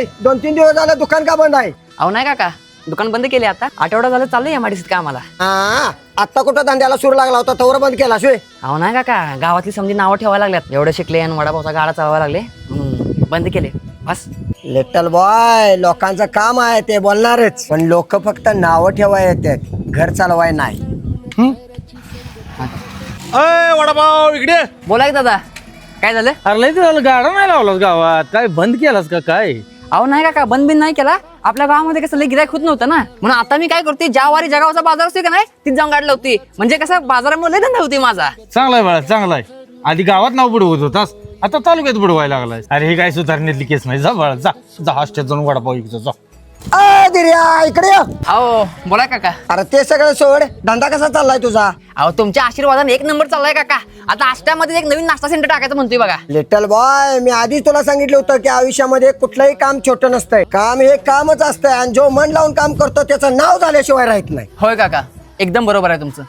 होय 2-3 दिवस झालं दुकान का बंद आहे? अहो नाही काका, दुकान बंद केले आता. आठवडा झालं चाललंय एमआयडीसीत का आम्हाला. हा आता कुठं धंद्याला सूर लागला होता तोवर बंद केला शिवाय? अहो नाही काका, गावातली समजी नावं ठेवायला लागल्यात. एवढं शिकले आणि वडापावचा गाडा चालवायला लागले, बंद केले बस. लिटल बॉय, लोकांचं काम आहे ते बोलणारच, पण लोक फक्त नावं ठेवाय येतात, घर चालवाय नाही. अय वडापाव इकडे. बोला की दादा, काय झालं? अरे लय झालं, गाडा नाही लावलास गावात, काय बंद केलास का काय? अहो नाही काका, बंद बिन नाही केला. आपल्या गावामध्ये कसं लय गिरायक होत नव्हतं ना, म्हणून आता मी काय करते, ज्या वारी जगावचा बाजार असतो का नाही तिथे जाऊन गाडी लावती. म्हणजे कसं बाजारामुळे लय धंदा होती माझा. चांगलाय बाळा, चांगलाय. आधी गावात नाव बुडवत होतास, आता तालुक्यात बुडवायला लागलाय. अरे हे काय सुधारणेतली केस नाही. जा बाळा, जा हॉस्टेल जाऊन वडापाव विकतो जा. दिर्या इकडे ये. अहो बोला काका. अरे ते सगळं सोड, धंदा कसा चाललाय तुझा? अहो तुमच्या आशीर्वादाने एक नंबर चाललाय काका. आता आष्ट्यामध्ये एक नवीन नाश्ता सेंटर टाकायचं म्हणतोय बघा. लिटल बॉय, मी आधीच तुला सांगितलं होतं की आयुष्यामध्ये कुठलंही काम छोटं नसतंय. काम हे कामच असतंय आणि जो मन लावून काम करतो त्याचं नाव झाल्याशिवाय राहत नाही. होय काका, एकदम बरोबर आहे तुमचं.